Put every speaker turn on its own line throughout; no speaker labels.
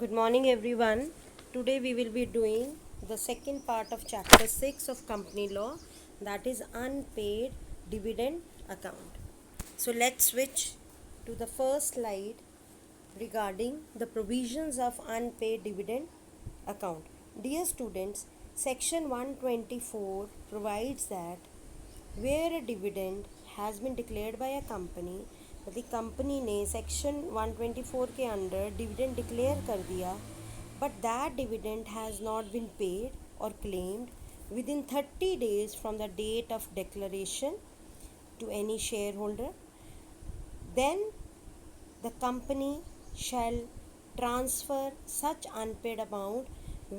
Good morning, everyone. Today we will be doing the second part of chapter 6 of company law, that is unpaid dividend account. So let's switch to the first slide regarding the provisions of unpaid dividend account. Dear students, section 124 provides that where a dividend has been declared by a company, यदि company ने section 124 के under dividend declare कर दिया but that dividend has not been paid और claimed within 30 days from the date of declaration to any shareholder, then the company shall transfer such unpaid amount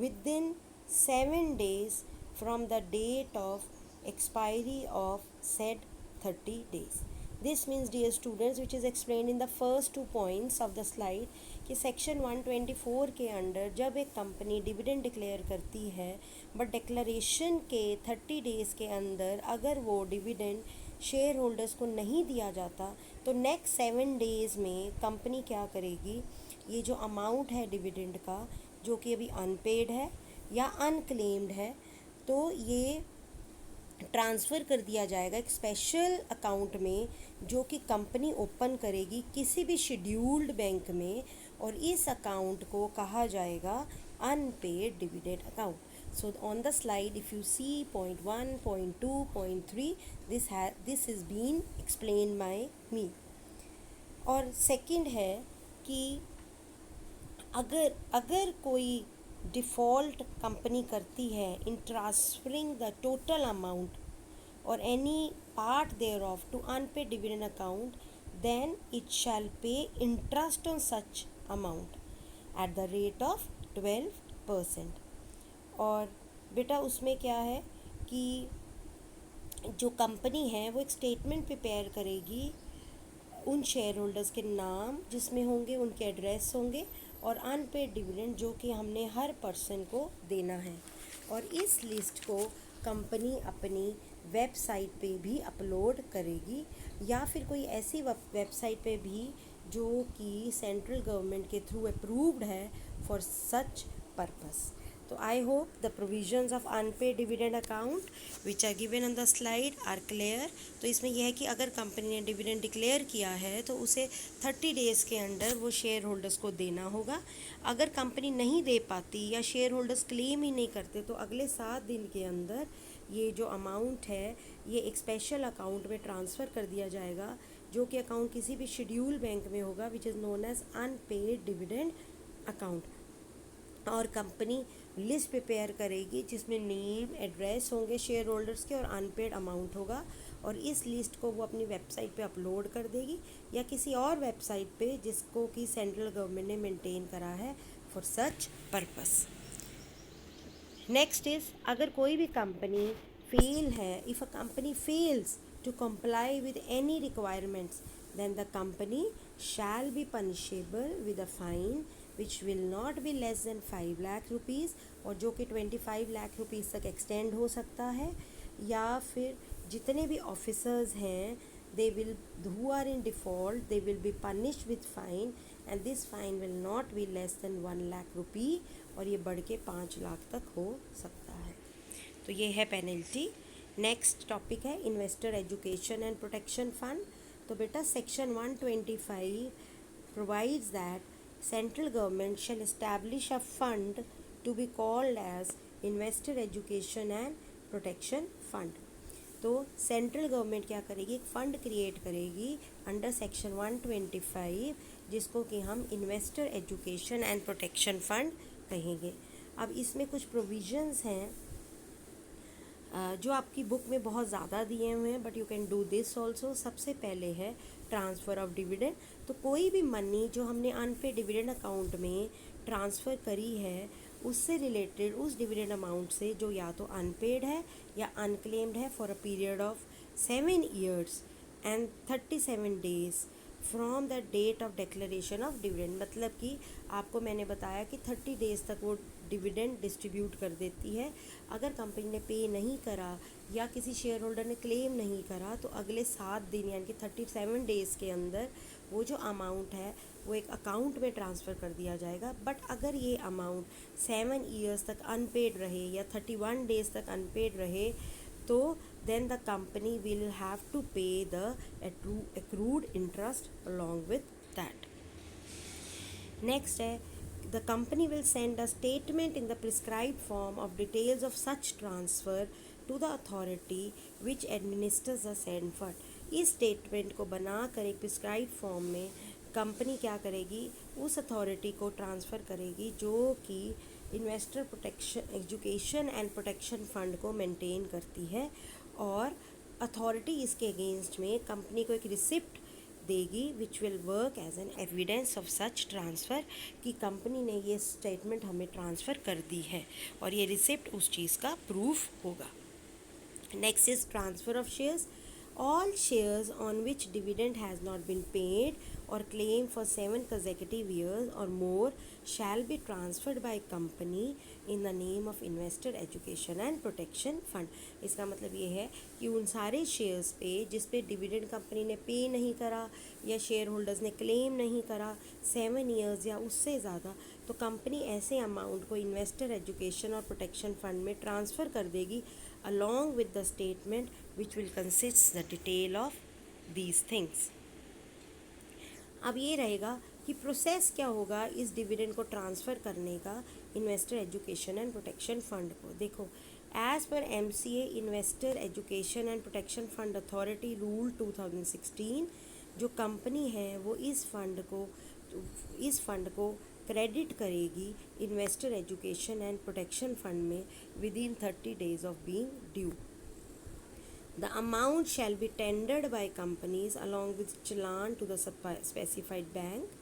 within 7 days from the date of expiry of said 30 days. This means, dear students, which is explained in the first 2 points of the slide, कि section 124 के under जब एक company dividend declare करती है but declaration के 30 days के अंदर अगर वो डिविडेंड शेयर होल्डर्स को नहीं दिया जाता तो नेक्स्ट 7 डेज़ में कंपनी क्या करेगी, ये जो अमाउंट है डिविडेंड का जो कि अभी अनपेड है या अनक्लेम्ड है, तो ये ट्रांसफ़र कर दिया जाएगा एक स्पेशल अकाउंट में जो कि कंपनी ओपन करेगी किसी भी शेड्यूल्ड बैंक में, और इस अकाउंट को कहा जाएगा unpaid dividend account. So on the slide, if you see point 1, point 2, point 3, this is been explained by me. और सेकंड है कि अगर कोई डिफ़ॉल्ट कंपनी करती है in transferring the total amount और any part thereof to unpaid dividend account, then it shall pay interest on such amount at the rate of 12%. और बेटा उसमें क्या है कि जो कंपनी है वो एक स्टेटमेंट प्रिपेयर करेगी उन शेयर होल्डर्स के नाम जिसमें होंगे, उनके एड्रेस होंगे और अनपेड डिविडेंड जो कि हमने हर पर्सन को देना है, और इस लिस्ट को कंपनी अपनी वेबसाइट पे भी अपलोड करेगी या फिर कोई ऐसी वेबसाइट पे भी जो कि सेंट्रल गवर्नमेंट के थ्रू अप्रूव्ड है फॉर सच पर्पस. तो I hope the provisions of unpaid dividend account which are given on the slide are clear. तो इसमें यह है कि अगर कंपनी ने डिविडेंड डिक्लेयर किया है तो उसे 30 डेज़ के अंडर वो शेयर होल्डर्स को देना होगा. अगर कंपनी नहीं दे पाती या शेयर होल्डर्स क्लेम ही नहीं करते तो अगले 7 दिन के अंदर ये जो अमाउंट है ये एक स्पेशल अकाउंट में ट्रांसफ़र कर दिया जाएगा जो कि अकाउंट किसी भी शेड्यूल बैंक में होगा which is known as unpaid dividend account. और कंपनी लिस्ट प्रिपेयर करेगी जिसमें नेम, एड्रेस होंगे शेयर होल्डर्स के और अनपेड अमाउंट होगा, और इस लिस्ट को वो अपनी वेबसाइट पे अपलोड कर देगी या किसी और वेबसाइट पे जिसको कि सेंट्रल गवर्नमेंट ने मेंटेन करा है for such purpose. Next is, अगर कोई भी कंपनी फेल है, if a company fails to comply with any requirements, then the company shall be punishable with a fine which will not be less than 5 lakh rupees और जो कि 25 lakh rupees तक extend हो सकता है, या फिर जितने भी ऑफिसर्स हैं they will who are in default they will be punished with fine and this fine will not be less than 1 lakh rupee और ये बढ़ के 5 लाख तक हो सकता है. तो ये है पेनल्टी. नेक्स्ट टॉपिक है investor education and protection fund. तो बेटा section 125 provides that central government shall establish a fund to be called as investor education and protection fund. तो सेंट्रल गवर्नमेंट क्या करेगी, एक फ़ंड क्रिएट करेगी अंडर सेक्शन 125 जिसको कि हम investor education and protection fund कहेंगे. अब इसमें कुछ प्रोविजंस हैं जो आपकी बुक में बहुत ज़्यादा दिए हुए हैं, but you can do this also. सबसे पहले है ट्रांसफ़र ऑफ डिविडेंड. तो कोई भी मनी जो हमने अनपेड डिविडेंड अकाउंट में ट्रांसफ़र करी है उससे रिलेटेड उस डिविडेंड अमाउंट से जो या तो अनपेड है या अनक्लेम्ड है for a period of 7 years and 37 days from the date of declaration of dividend. मतलब कि आपको मैंने बताया कि 30 days तक वो डिविडेंड डिस्ट्रीब्यूट कर देती है. अगर कंपनी ने पे नहीं करा या किसी शेयर होल्डर ने क्लेम नहीं करा तो अगले 7 दिन यानी कि 37 days के अंदर वो जो अमाउंट है वो एक अकाउंट में ट्रांसफ़र कर दिया जाएगा। बट अगर ये अमाउंट 7 ईयर्स तक अनपेड रहे या 31 डेज तक अनपेड रहे तो then the company will have to pay the accrued interest along with that. Next है, the company will send a statement in the prescribed form of details of such transfer to the authority which administers the said fund. इस statement को बना कर एक prescribe form में company क्या करेगी, उस अथॉरिटी को ट्रांसफ़र करेगी जो कि investor protection education and protection fund को मेंटेन करती है, और अथॉरिटी इसके अगेंस्ट में कंपनी को एक रिसिप्ट देगी which will work as an evidence of such transfer कि कंपनी ने ये स्टेटमेंट हमें ट्रांसफ़र कर दी है, और ये रिसिप्ट उस चीज़ का प्रूफ होगा। Next is transfer of shares. All shares on which dividend has not been paid or claimed for 7 consecutive years or more shall be transferred by company in the name of Investor Education and Protection Fund. इसका मतलब ये है कि उन सारे shares पे जिस पे डिविडेंड कंपनी ने पे नहीं करा या शेयर होल्डर्स ने क्लेम नहीं करा 7 ईयर्स या उससे ज़्यादा, तो कंपनी ऐसे अमाउंट को इन्वेस्टर एजुकेशन और प्रोटेक्शन फ़ंड में ट्रांसफ़र कर देगी along with the statement which will consist the detail of these things. अब ये रहेगा कि प्रोसेस क्या होगा इस डिविडेंड को ट्रांसफ़र करने का investor education and protection fund को। देखो, as per MCA investor education and protection fund authority rule 2016, जो कंपनी है वो इस फंड को क्रेडिट करेगी investor education and protection fund में within 30 days of being due. The amount shall be tendered by companies along with challan to the specified bank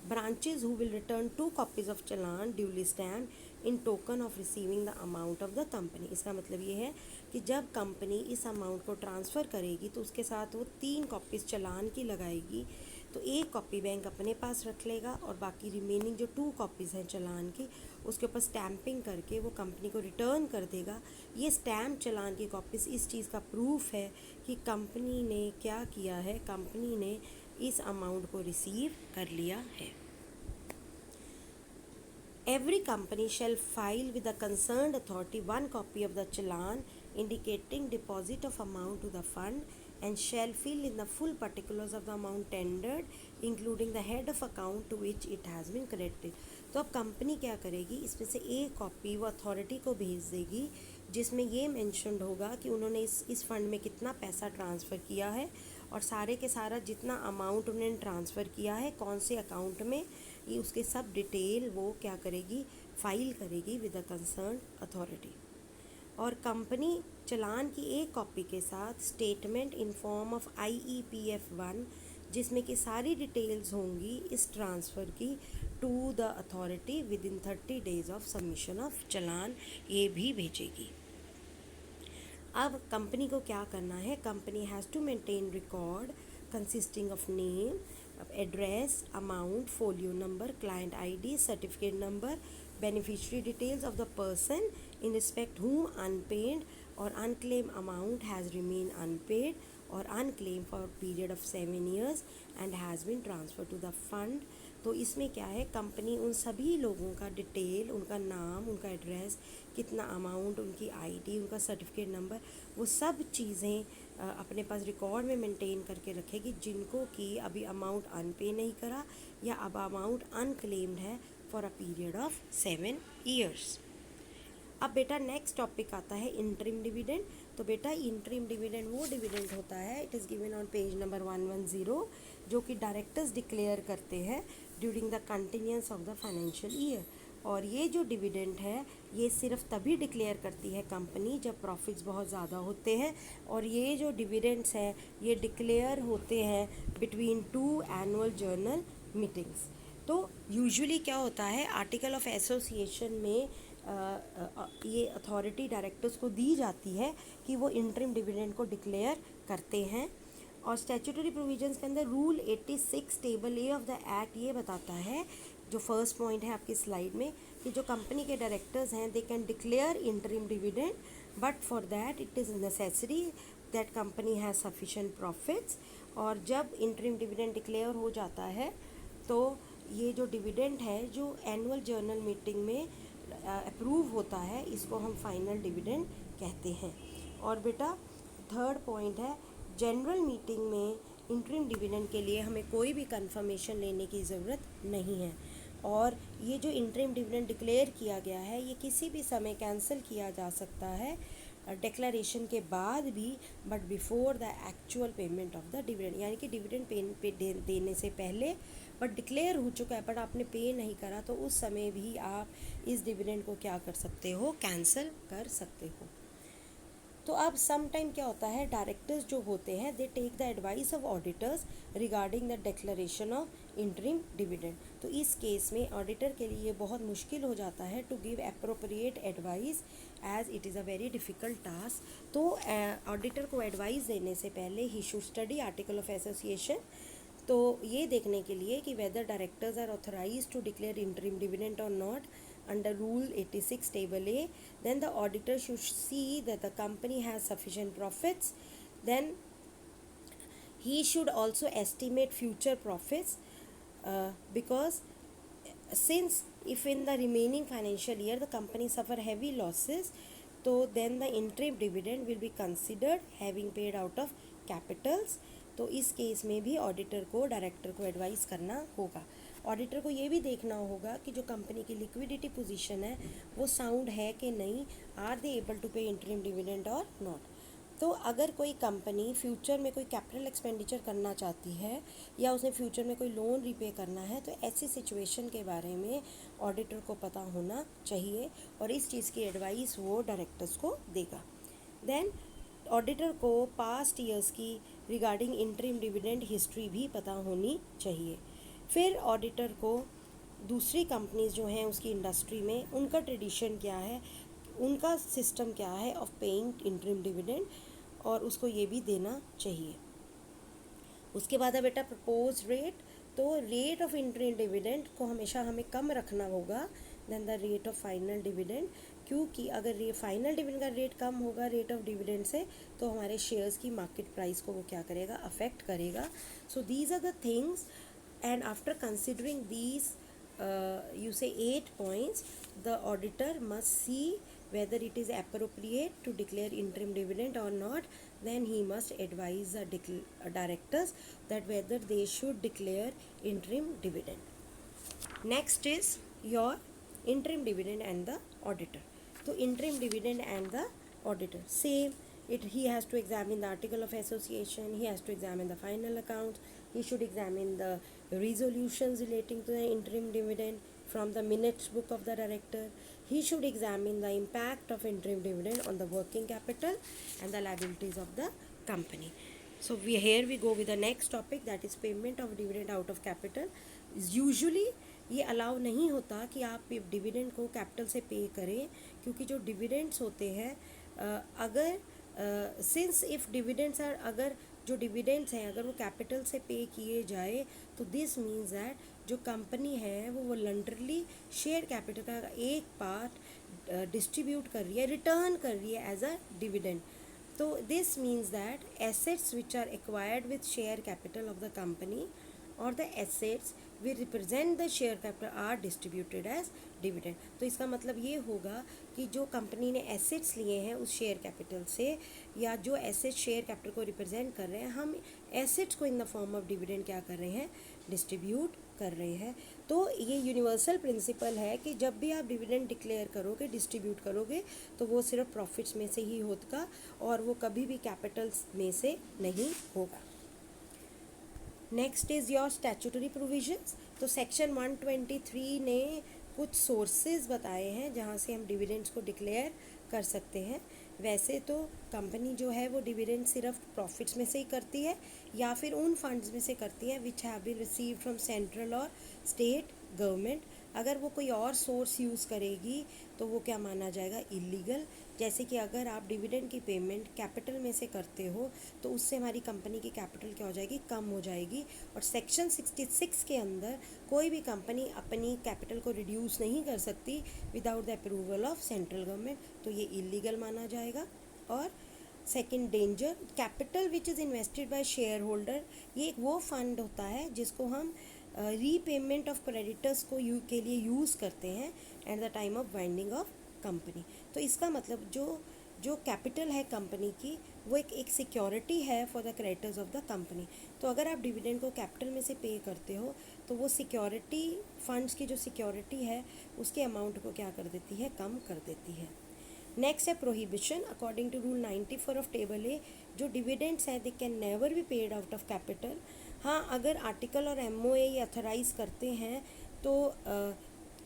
branches who will return 2 copies of challan duly stamped in token of receiving the amount of the company. इसका मतलब ये है कि जब company इस amount को transfer करेगी तो उसके साथ वो 3 कॉपीज़ चालान की लगाएगी, तो एक कॉपी बैंक अपने पास रख लेगा और बाकी रिमेनिंग जो 2 कॉपीज़ हैं चालान की उसके ऊपर स्टैंपिंग करके वो कंपनी को रिटर्न कर देगा। ये स्टैम्प चालान की कॉपीज़ इस चीज़ का प्रूफ है कि कंपनी ने क्या किया है, कंपनी ने इस अमाउंट को रिसीव कर लिया है। Every company shall file with the concerned authority 1 copy of the challan indicating deposit of amount to the fund and shall fill in the full particulars of the amount tendered including the head of account to which it has been credited. तो अब company क्या करेगी, इसमें से एक copy वो authority को भेज देगी जिसमें ये मेंशन्ड होगा कि उन्होंने इस फंड में कितना पैसा ट्रांसफ़र किया है और सारे के सारा जितना अमाउंट उन्होंने ट्रांसफ़र किया है कौन से अकाउंट में, ये उसके सब डिटेल वो क्या करेगी, फाइल करेगी विद द कंसर्न अथॉरिटी। और कंपनी चालान की एक कॉपी के साथ statement in form of IEPF 1 जिसमें कि सारी डिटेल्स होंगी इस ट्रांसफ़र की to the authority within 30 days of सबमिशन ऑफ चालान, ये भी भेजेगी। अब कंपनी को क्या करना है, company has to maintain record consisting of name, address, amount, folio number, client ID, certificate number, beneficiary details of the person in respect whom unpaid or unclaimed amount has remained unpaid or unclaimed for a period of 7 years and has been transferred to the fund. तो इसमें क्या है, company उन सभी लोगों का detail, उनका नाम, उनका एड्रेस, कितना अमाउंट, उनकी ID, उनका सर्टिफिकेट नंबर, वो सब चीज़ें अपने पास रिकॉर्ड में मेंटेन करके रखेगी जिनको कि अभी अमाउंट अनपे नहीं करा या अब अमाउंट अनक्लेम्ड है for a period of 7 years। अब बेटा नेक्स्ट टॉपिक आता है इंटरिम डिविडेंड। तो बेटा इंटरिम डिविडेंड वो डिविडेंड होता है, it is given on page number 110, जो कि डायरेक्टर्स डिक्लेयर करते हैं during the continuance of the financial year. और ये जो डिविडेंड है ये सिर्फ तभी डिक्लेयर करती है कंपनी जब प्रॉफिट्स बहुत ज़्यादा होते हैं, और ये जो डिविडेंड्स हैं ये डिक्लेयर होते हैं बिटवीन 2 एनुअल जर्नल मीटिंग्स। तो यूजुअली क्या होता है, आर्टिकल ऑफ एसोसिएशन में ये अथॉरिटी डायरेक्टर्स को दी जाती है कि वो इंटरिम डिविडेंड को डिक्लेयर करते हैं। और स्टैट्यूटरी प्रोविजंस के अंदर rule 86 table A of the act ये बताता है, जो फर्स्ट पॉइंट है आपकी स्लाइड में, कि जो कंपनी के डायरेक्टर्स हैं they can declare interim dividend, but for that it is necessary that company has sufficient profits. और जब इंटरिम डिविडेंड डिक्लेयर हो जाता है तो ये जो डिविडेंड है जो एनुअल जर्नल मीटिंग में अप्रूव होता है, इसको हम फाइनल डिविडेंड कहते हैं। और बेटा थर्ड पॉइंट है, जनरल मीटिंग में इंटरिम डिविडेंड के लिए हमें कोई भी कंफर्मेशन लेने की ज़रूरत नहीं है, और ये जो इंटरिम डिविडेंड डिक्लेयर किया गया है ये किसी भी समय कैंसिल किया जा सकता है डिक्लेरेशन के बाद भी, but before the actual payment of the dividend, यानी कि डिविडेंड देने से पहले, बट डिक्लेयर हो चुका है बट आपने पे नहीं करा, तो उस समय भी आप इस डिविडेंड को क्या कर सकते हो, कैंसिल कर सकते हो। तो अब सम टाइम क्या होता है, डायरेक्टर्स जो होते हैं they take the advice of auditors regarding the declaration of interim dividend. तो इस केस में ऑडिटर के लिए बहुत मुश्किल हो जाता है to give appropriate advice as it is a very difficult task. तो ऑडिटर को एडवाइस देने से पहले ही should study article of association, तो ये देखने के लिए कि whether directors are authorised to declare interim dividend और not under rule 86 table A, then the auditor should see that the company has sufficient profits, then he should also estimate future profits, because since if in the remaining financial year the company suffer heavy losses, so then the interim dividend will be considered having paid out of capitals। तो इस case में भी auditor को director को advice करना होगा। Auditor को ये भी देखना होगा कि जो कंपनी की लिक्विडिटी पोजीशन है वो साउंड है कि नहीं, आर दे एबल टू पे इंटरिम डिविडेंड और नॉट। तो अगर कोई कंपनी फ्यूचर में कोई कैपिटल एक्सपेंडिचर करना चाहती है या उसने फ्यूचर में कोई लोन रिपे करना है, तो ऐसी सिचुएशन के बारे में ऑडिटर को पता होना चाहिए और इस चीज़ की एडवाइस वो डायरेक्टर्स को देगा। देन ऑडिटर को पास्ट ईयर्स की रिगार्डिंग इंटरिम डिविडेंड हिस्ट्री भी पता होनी चाहिए। फिर ऑडिटर को दूसरी कंपनीज जो हैं उसकी इंडस्ट्री में उनका ट्रेडिशन क्या है, उनका सिस्टम क्या है ऑफ पेइंग इंटरिम डिविडेंड, और उसको ये भी देना चाहिए। उसके बाद है बेटा प्रपोज रेट। तो रेट ऑफ इंटरिम डिविडेंड को हमेशा हमें कम रखना होगा than the rate of final dividend, क्योंकि अगर ये फाइनल डिविडेंड का रेट कम होगा रेट ऑफ डिविडेंड से, तो हमारे शेयर्स की मार्केट प्राइस को वो क्या करेगा, अफेक्ट करेगा। So these are the things, and after considering these you say 8 points, the auditor must see whether it is appropriate to declare interim dividend or not, then he must advise the directors that whether they should declare interim dividend। Next is your interim dividend and the auditor। So interim dividend and the auditor same, he has to examine the article of association, he has to examine the final accounts, he should examine the resolutions relating to the interim dividend from the minutes book of the director, he should examine the impact of interim dividend on the working capital and the liabilities of the company। So here we go with the next topic, that is payment of dividend out of capital। usually ये allow नहीं होता कि आप dividend को capital से पे करें, क्योंकि जो डिविडेंड्स होते हैं अगर सिंस इफ़ डिविडेंड्स आर, अगर जो डिविडेंड्स हैं अगर वो कैपिटल से पे किए जाए, तो दिस मीन्स दैट जो कंपनी है वो वॉलंटरली शेयर कैपिटल का एक पार्ट डिस्ट्रीब्यूट कर रही है, रिटर्न कर रही है एज अ डिविडेंड। तो this means that assets which are acquired with share capital of the company और the assets we represent the share capital are distributed as dividend. तो इसका मतलब ये होगा कि जो कंपनी ने एसेट्स लिए हैं उस शेयर कैपिटल से, या जो एसेट्स शेयर कैपिटल को रिप्रेजेंट कर रहे हैं, हम एसेट्स को in the form of dividend क्या कर रहे हैं, डिस्ट्रीब्यूट कर रहे हैं। तो ये यूनिवर्सल प्रिंसिपल है कि जब भी आप डिविडेंड डिक्लेयर करोगे, डिस्ट्रीब्यूट करोगे, तो वो सिर्फ प्रॉफिट्स में से ही होगा और वो कभी भी कैपिटल्स में से नहीं होगा। Next is your statutory provisions. तो सेक्शन 123 ने कुछ सोर्सेज बताए हैं जहाँ से हम डिविडेंड्स को डिक्लेयर कर सकते हैं। वैसे तो कंपनी जो है वो डिविडेंड सिर्फ प्रॉफिट्स में से ही करती है या फिर उन फंड्स में से करती है which have been received from central और स्टेट गवर्नमेंट। अगर वो कोई और सोर्स यूज़ करेगी तो वो क्या माना जाएगा, इलीगल। जैसे कि अगर आप डिविडेंड की पेमेंट कैपिटल में से करते हो तो उससे हमारी कंपनी की कैपिटल क्या हो जाएगी, कम हो जाएगी। और सेक्शन 66 के अंदर कोई भी कंपनी अपनी कैपिटल को रिड्यूस नहीं कर सकती without the approval of central government, तो ये इलीगल माना जाएगा। और second, danger capital which is invested bye share holder. ये एक वो फंड होता है जिसको हम रीपेमेंट ऑफ क्रेडिटर्स को के लिए यूज़ करते हैं at the time of winding of company. तो इसका मतलब जो कैपिटल है कंपनी की वो एक सिक्योरिटी है for the creditors of the company. तो अगर आप डिविडेंड को कैपिटल में से पे करते हो तो वो सिक्योरिटी फंड्स की जो सिक्योरिटी है उसके अमाउंट को क्या कर देती है, कम कर देती है। नेक्स्ट है prohibition. According to rule 94 of table A, जो डिविडेंड्स हैं they can never be paid out of capital. हाँ, अगर आर्टिकल और MOA ये अथोराइज करते हैं तो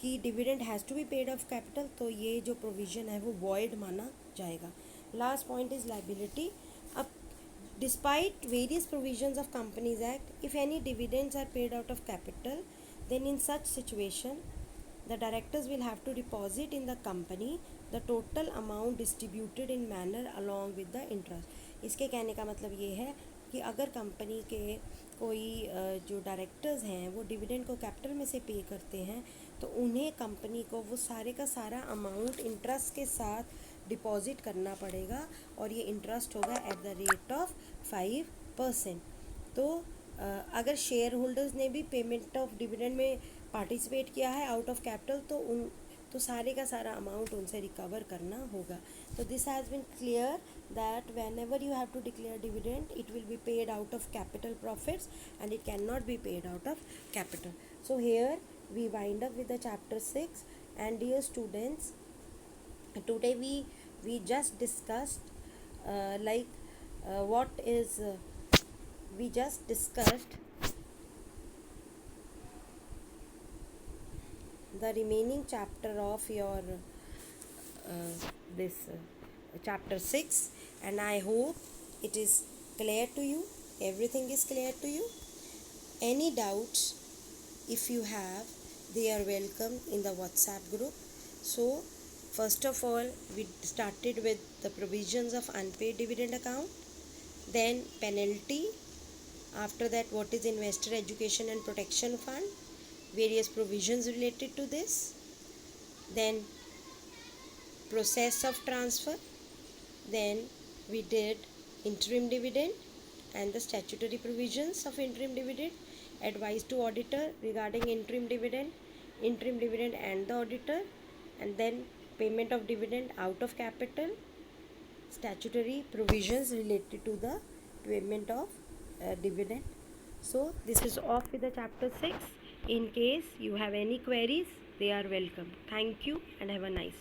कि dividend has to be paid of capital, तो ये जो प्रोविज़न है वो वॉइड माना जाएगा। Last point is liability. अब despite various provisions of companies act, if any dividends are paid out of capital, then in such situation the directors will have to deposit in the company the total amount distributed in manner along with the interest। इसके कहने का मतलब ये है कि अगर company के कोई जो डायरेक्टर्स हैं वो डिविडेंड को कैपिटल में से पे करते हैं तो उन्हें कंपनी को वो सारे का सारा अमाउंट इंटरेस्ट के साथ डिपॉजिट करना पड़ेगा और ये इंटरेस्ट होगा एट द रेट ऑफ 5%। तो अगर शेयर होल्डर्स ने भी पेमेंट ऑफ डिविडेंड में पार्टिसिपेट किया है आउट ऑफ कैपिटल तो सारे का सारा अमाउंट उनसे रिकवर करना होगा। तो this has been clear that whenever you have to declare dividend it will be paid out of capital profits and it can not be paid out of capital. So here we wind up with the chapter 6 and dear students, today we just discussed what is we just discussed the remaining chapter of your this chapter 6, and I hope it is clear to you, everything is clear to you. Any doubts if you have, they are welcome in the WhatsApp group. So first of all we started with the provisions of unpaid dividend account, then penalty, after that what is investor education and protection fund, various provisions related to this, then process of transfer, then we did interim dividend and the statutory provisions of interim dividend, advice to auditor regarding interim dividend and the auditor, and then payment of dividend out of capital, statutory provisions related to the payment of dividend. So this is off with the chapter 6. In case you have any queries, they are welcome. Thank you and have a nice day.